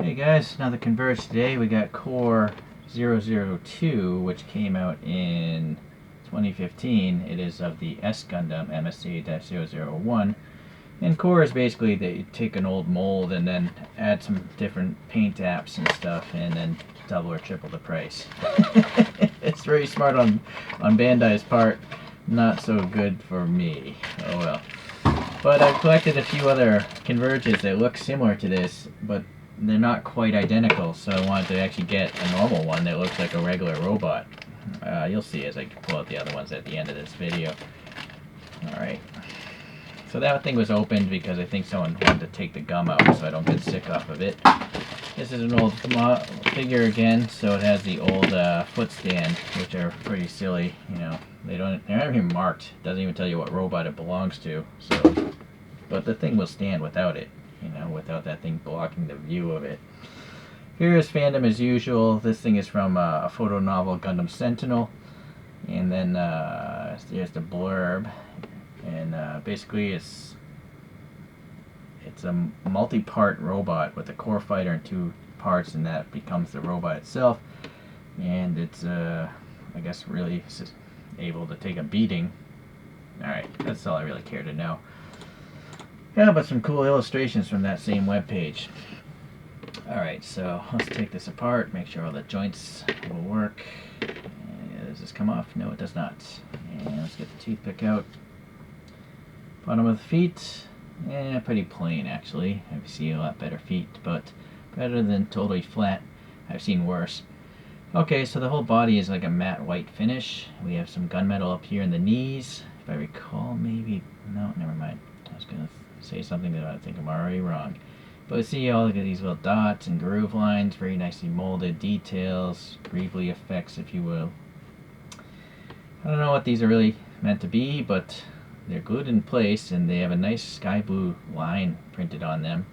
Hey guys, another Converge today. We got Core 002, which came out in 2015. It is of the S Gundam MSC-001. And Core is basically they take an old mold and then add some different paint apps and stuff and then double or triple the price. It's very smart on Bandai's part, not so good for me. Oh well. But I've collected a few other Converges that look similar to this, but they're not quite identical, so I wanted to actually get a normal one that looks like a regular robot. You'll see as I pull out the other ones at the end of this video. Alright. So that thing was opened because I think someone wanted to take the gum out so I don't get sick off of it. This is an old figure again, so it has the old foot stand, which are pretty silly. You know, they're not even marked. It doesn't even tell you what robot it belongs to. So, but the thing will stand without it. You know, without that thing blocking the view of it. Here is fandom as usual. This thing is from a photo novel, Gundam Sentinel. And then here's the blurb. And basically it's a multi-part robot with a core fighter and two parts, and that becomes the robot itself. And it's, I guess, really able to take a beating. Alright, that's all I really care to know. Yeah, but some cool illustrations from that same webpage. Alright, so let's take this apart, make sure all the joints will work. Does this come off? No, it does not. And let's get the toothpick out. Bottom of the feet, pretty plain actually. I've seen a lot better feet, but better than totally flat. I've seen worse. Okay, so the whole body is like a matte white finish. We have some gunmetal up here in the knees. If I recall, maybe... No, never mind. I was going to say something that I think I'm already wrong. But see all of these little dots and groove lines, very nicely molded details, greebly effects, if you will. I don't know what these are really meant to be, but they're glued in place, and they have a nice sky blue line printed on them,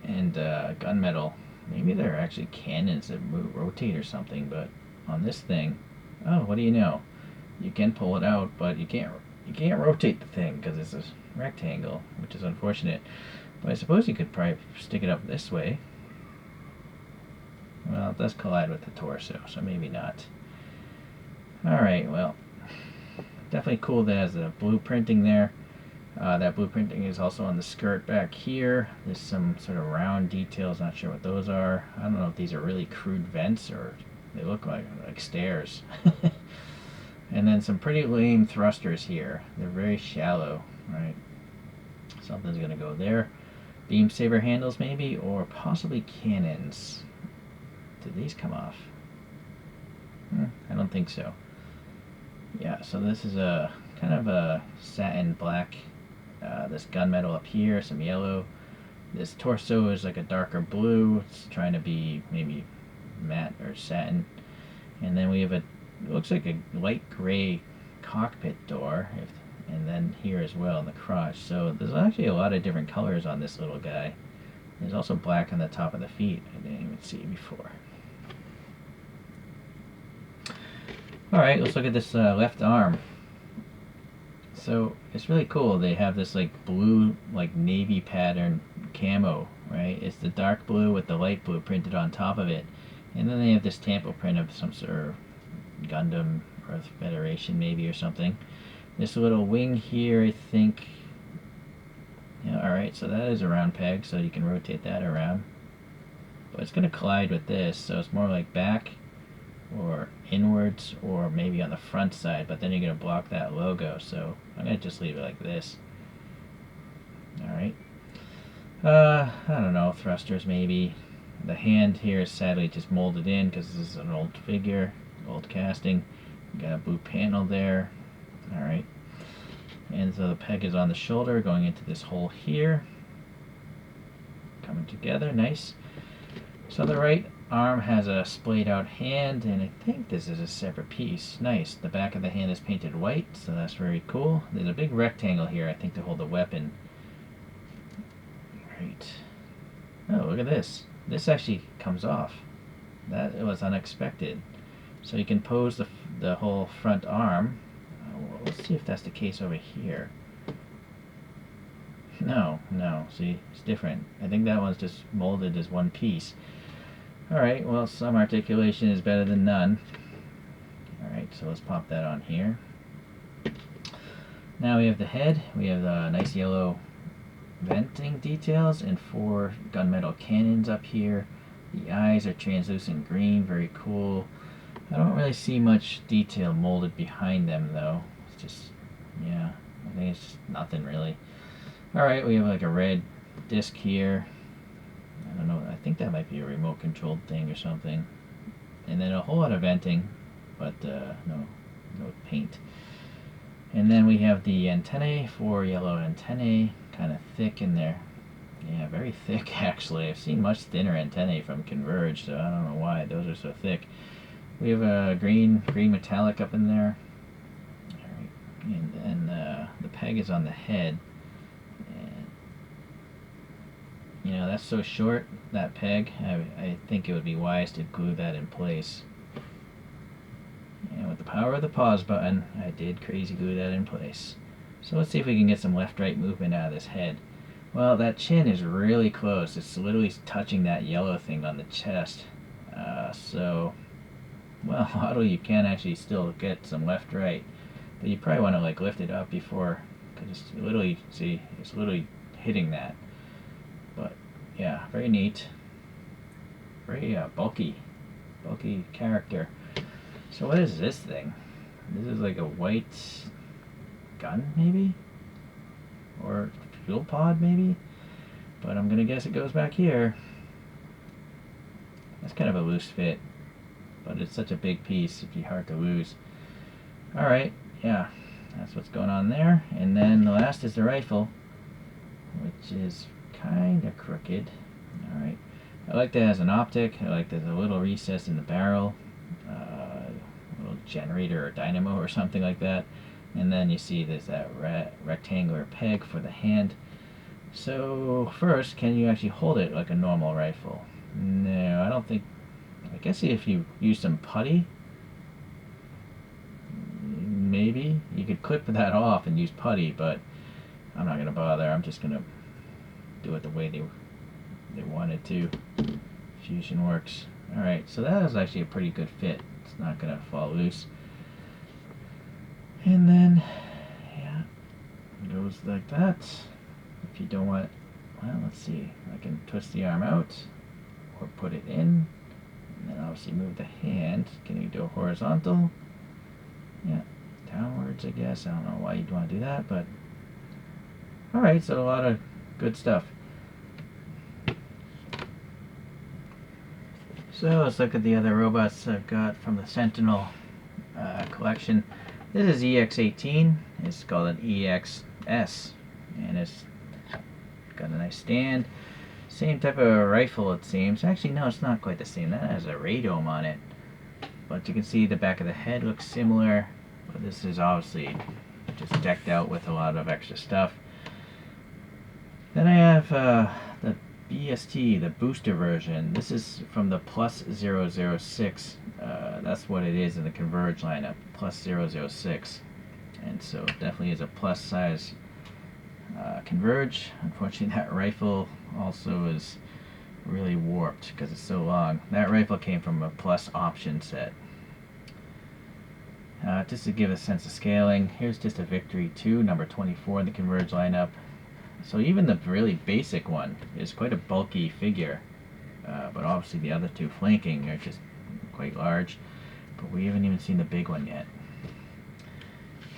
and gunmetal. Maybe they're actually cannons that rotate or something, but on this thing, oh, what do you know? You can pull it out, but you can't rotate the thing because it's a rectangle, which is unfortunate. But I suppose you could probably stick it up this way. Well, it does collide with the torso, so maybe not. Alright, well, definitely cool that it has the blueprinting there. That blueprinting is also on the skirt back here. There's some sort of round details, not sure what those are. I don't know if these are really crude vents or they look like stairs. And then some pretty lame thrusters here. They're very shallow, right? Something's gonna go there. Beam saber handles maybe, or possibly cannons. Did these come off? I don't think so. Yeah, so this is a kind of a satin black. This gunmetal up here, some yellow. This torso is like a darker blue. It's trying to be maybe matte or satin. And then we have it looks like a light gray cockpit door, and then here as well in the crotch. So there's actually a lot of different colors on this little guy. There's also black on the top of the feet. I didn't even see before. Alright, let's look at this left arm. So it's really cool. They have this like blue, like navy pattern camo, right? It's the dark blue with the light blue printed on top of it. And then they have this tampo print of some sort of Gundam Earth Federation maybe or something. This little wing here, I think. Yeah, alright, so that is a round peg, so you can rotate that around. But it's going to collide with this, so it's more like back or inwards or maybe on the front side, but then you're going to block that logo, so I'm going to just leave it like this. Alright. I don't know, thrusters maybe. The hand here is sadly just molded in because this is an old figure, old casting. Got a blue panel there. Alright. And so the peg is on the shoulder going into this hole here. Coming together, nice. So the right arm has a splayed out hand, and I think this is a separate piece. Nice. The back of the hand is painted white, so that's very cool. There's a big rectangle here, I think, to hold the weapon. Right. Oh, look at this. This actually comes off. That was unexpected. So you can pose the whole front arm. Let's see if that's the case over here. No, no, see, it's different. I think that one's just molded as one piece. Alright, well, some articulation is better than none. Alright, so let's pop that on here. Now we have the head. We have the nice yellow venting details and 4 gunmetal cannons up here. The eyes are translucent green, very cool. I don't really see much detail molded behind them though. It's just, yeah, I think it's just nothing really. Alright, we have like a red disc here. I don't know, I think that might be a remote controlled thing or something. And then a whole lot of venting, but no paint. And then we have the antennae, 4 yellow antennae, kind of thick in there. Yeah, very thick actually. I've seen much thinner antennae from Converge, so I don't know why those are so thick. We have a green metallic up in there. Alright, and the peg is on the head. And, you know, that's so short, that peg, I think it would be wise to glue that in place. And with the power of the pause button, I did crazy glue that in place. So let's see if we can get some left-right movement out of this head. Well, that chin is really close. It's literally touching that yellow thing on the chest. So, well, model you can actually still get some left-right. But you probably want to like lift it up before, because it's literally, see, it's literally hitting that. But, yeah, very neat. Very bulky character. So what is this thing? This is like a white gun, maybe? Or fuel pod, maybe? But I'm gonna guess it goes back here. That's kind of a loose fit, but it's such a big piece, it'd be hard to lose. Alright, yeah, that's what's going on there. And then the last is the rifle, which is kind of crooked. Alright, I like that it has an optic. I like there's a little recess in the barrel. Little generator or dynamo or something like that, and then you see there's that rectangular peg for the hand. So first, can you actually hold it like a normal rifle? No, I don't think. I guess if you use some putty, maybe you could clip that off and use putty, but I'm not gonna bother. I'm just gonna do it the way they wanted to. Fusion works. Alright, so that is actually a pretty good fit. It's not gonna fall loose. And then, yeah, it goes like that. If you don't want, well, let's see. I can twist the arm out or put it in. And then obviously move the hand. Can you do a horizontal? Yeah, downwards, I guess. I don't know why you'd want to do that, but alright, so a lot of good stuff. So let's look at the other robots I've got from the Sentinel collection. This is EX18. It's called an EXS, and it's got a nice stand. Same type of rifle, it seems. Actually, no, it's not quite the same. That has a radome on it. But you can see the back of the head looks similar. But this is obviously just decked out with a lot of extra stuff. Then I have the BST, the booster version. This is from the Plus 006. That's what it is in the Converge lineup, Plus 006. And so it definitely is a plus size Converge. Unfortunately, that rifle also is really warped because it's so long. That rifle came from a plus option set. Just to give a sense of scaling, here's just a Victory 2, number 24 in the Converge lineup. So even the really basic one is quite a bulky figure, but obviously the other two flanking are just quite large, but we haven't even seen the big one yet.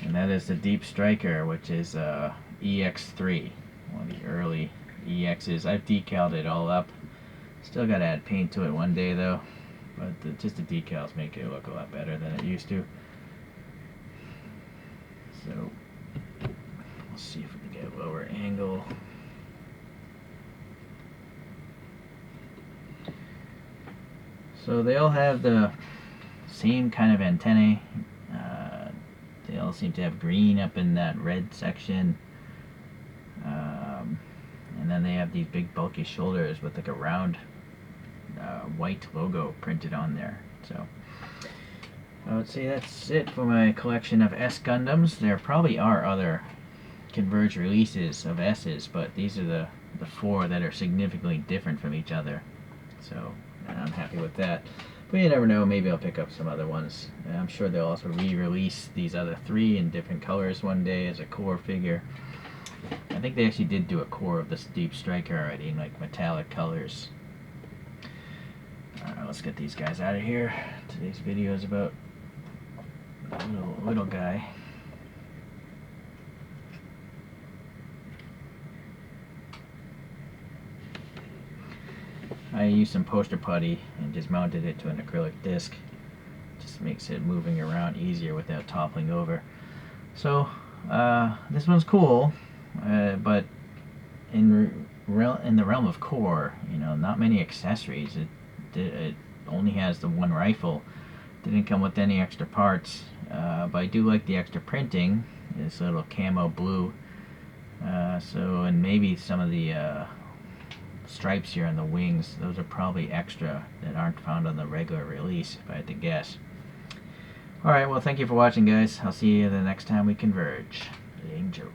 And that is the Deep Striker, which is EX3, one of the early EXs. I've decaled it all up. Still got to add paint to it one day though, but just the decals make it look a lot better than it used to. So let's see if we can get a lower angle. So they all have the same kind of antennae. They all seem to have green up in that red section. And then they have these big bulky shoulders with like a round white logo printed on there. So I would say that's it for my collection of S Gundams. There probably are other Converge releases of S's, but these are the 4 that are significantly different from each other. So I'm happy with that. But you never know, maybe I'll pick up some other ones. And I'm sure they'll also re-release these other 3 in different colors one day as a core figure. I think they actually did do a core of this Deep Striker already in like metallic colors. Alright, let's get these guys out of here. Today's video is about a little guy. I used some poster putty and just mounted it to an acrylic disc. Just makes it moving around easier without toppling over. So this one's cool, but in the realm of core, you know, not many accessories. It only has the 1 rifle. Didn't come with any extra parts, but I do like the extra printing. This little camo blue. And maybe some of the stripes here on the wings, those are probably extra that aren't found on the regular release, if I had to guess. Alright, well, thank you for watching, guys. I'll see you the next time we converge. Lame joke.